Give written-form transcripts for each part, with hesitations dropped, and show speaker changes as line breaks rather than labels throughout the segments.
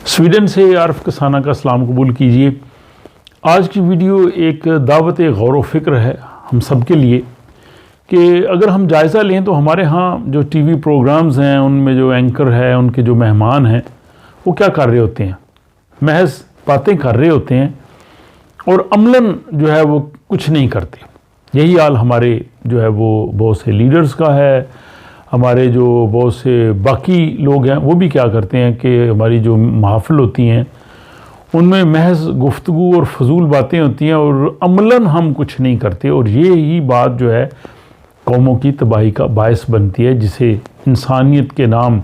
Sweden سے عارف کسانہ کا سلام قبول کیجیے۔ آج کی ویڈیو ایک دعوت غور و فکر ہے ہم سب کے لیے کہ اگر ہم جائزہ لیں تو ہمارے ہاں جو ٹی وی پروگرامز ہیں ان میں جو اینکر ہے، ان کے جو مہمان ہیں، وہ کیا کر رہے ہوتے ہیں؟ محض باتیں کر رہے ہوتے ہیں اور عملاً جو ہے وہ کچھ نہیں کرتے۔ یہی حال ہمارے جو ہے وہ بہت سے لیڈرز کا ہے، ہمارے جو بہت سے باقی لوگ ہیں وہ بھی کیا کرتے ہیں کہ ہماری جو محافل ہوتی ہیں ان میں محض گفتگو اور فضول باتیں ہوتی ہیں اور عملاً ہم کچھ نہیں کرتے، اور یہی بات جو ہے قوموں کی تباہی کا باعث بنتی ہے، جسے انسانیت کے نام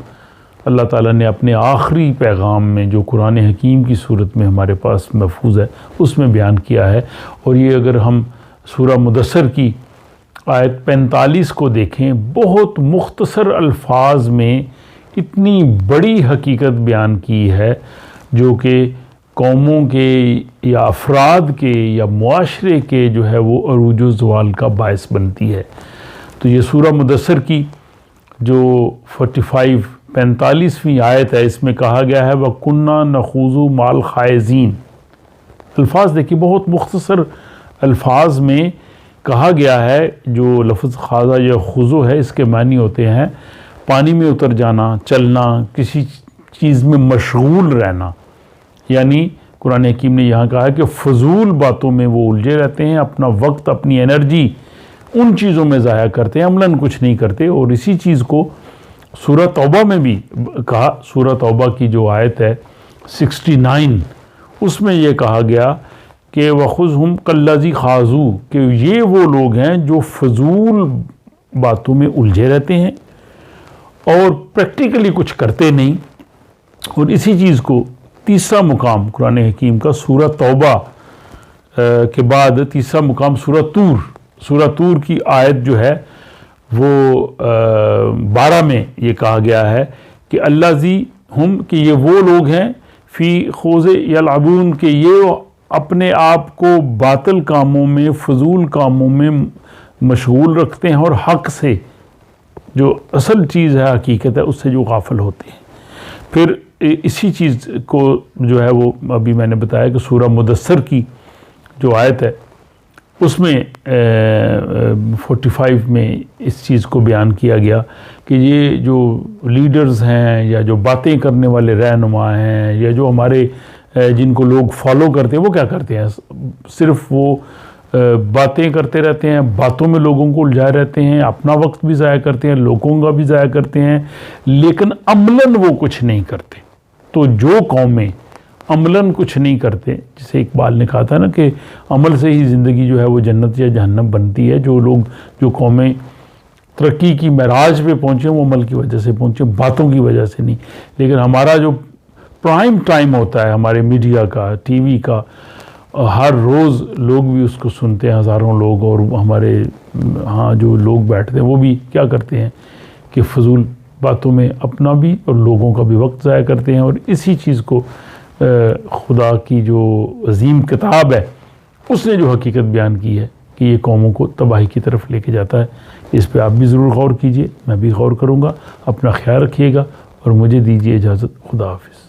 اللہ تعالیٰ نے اپنے آخری پیغام میں جو قرآن حکیم کی صورت میں ہمارے پاس محفوظ ہے اس میں بیان کیا ہے۔ اور یہ اگر ہم سورہ مدثر کی آیت 45 کو دیکھیں، بہت مختصر الفاظ میں اتنی بڑی حقیقت بیان کی ہے جو کہ قوموں کے یا افراد کے یا معاشرے کے جو ہے وہ عروج و زوال کا باعث بنتی ہے۔ تو یہ سورہ مدثر کی جو 45ویں آیت ہے، اس میں کہا گیا ہے وَكُنَّا نَخُوضُ مَعَ الْخَائِضِينَ۔ الفاظ دیکھیے، بہت مختصر الفاظ میں کہا گیا ہے۔ جو لفظ خاضہ یا خضو ہے، اس کے معنی ہوتے ہیں پانی میں اتر جانا، چلنا، کسی چیز میں مشغول رہنا۔ یعنی قرآن حکیم نے یہاں کہا ہے کہ فضول باتوں میں وہ الجھے رہتے ہیں، اپنا وقت، اپنی انرجی ان چیزوں میں ضائع کرتے ہیں، عملاً کچھ نہیں کرتے۔ اور اسی چیز کو سورہ توبہ میں بھی کہا۔ سورہ توبہ کی جو آیت ہے 69، اس میں یہ کہا گیا کہ وَخُذْهُمْ كَالَّذِي خَاضُوا، کہ یہ وہ لوگ ہیں جو فضول باتوں میں الجھے رہتے ہیں اور پریکٹیکلی کچھ کرتے نہیں۔ اور اسی چیز کو تیسرا مقام قرآن حکیم کا سورہ توبہ کے بعد تیسرا مقام سورہ طور کی آیت جو ہے وہ 12 میں یہ کہا گیا ہے کہ الذی ہم، کہ یہ وہ لوگ ہیں فی خوض یلعبون، کہ یہ اپنے آپ کو باطل کاموں میں، فضول کاموں میں مشغول رکھتے ہیں اور حق سے، جو اصل چیز ہے، حقیقت ہے، اس سے جو غافل ہوتے ہیں۔ پھر اسی چیز کو جو ہے وہ ابھی میں نے بتایا کہ سورہ مدثر کی جو آیت ہے اس میں 45 میں اس چیز کو بیان کیا گیا کہ یہ جو لیڈرز ہیں یا جو باتیں کرنے والے رہنما ہیں یا جو ہمارے جن کو لوگ فالو کرتے ہیں، وہ کیا کرتے ہیں؟ صرف وہ باتیں کرتے رہتے ہیں، باتوں میں لوگوں کو الجھائے رہتے ہیں، اپنا وقت بھی ضائع کرتے ہیں، لوگوں کا بھی ضائع کرتے ہیں، لیکن عملاً وہ کچھ نہیں کرتے۔ تو جو قومیں عملاً کچھ نہیں کرتے، جسے اقبال نے کہا تھا نا کہ عمل سے ہی زندگی جو ہے وہ جنت یا جہنم بنتی ہے، جو قومیں ترقی کی معراج پہ پہنچے وہ عمل کی وجہ سے پہنچے، باتوں کی وجہ سے نہیں۔ لیکن ہمارا جو پرائم ٹائم ہوتا ہے ہمارے میڈیا کا، ٹی وی کا، ہر روز لوگ بھی اس کو سنتے ہیں، ہزاروں لوگ، اور ہمارے ہاں جو لوگ بیٹھتے ہیں وہ بھی کیا کرتے ہیں کہ فضول باتوں میں اپنا بھی اور لوگوں کا بھی وقت ضائع کرتے ہیں۔ اور اسی چیز کو خدا کی جو عظیم کتاب ہے اس نے جو حقیقت بیان کی ہے کہ یہ قوموں کو تباہی کی طرف لے کے جاتا ہے، اس پہ آپ بھی ضرور غور کیجئے، میں بھی غور کروں گا۔ اپنا خیال رکھیے گا اور مجھے دیجیے اجازت۔ خدا حافظ۔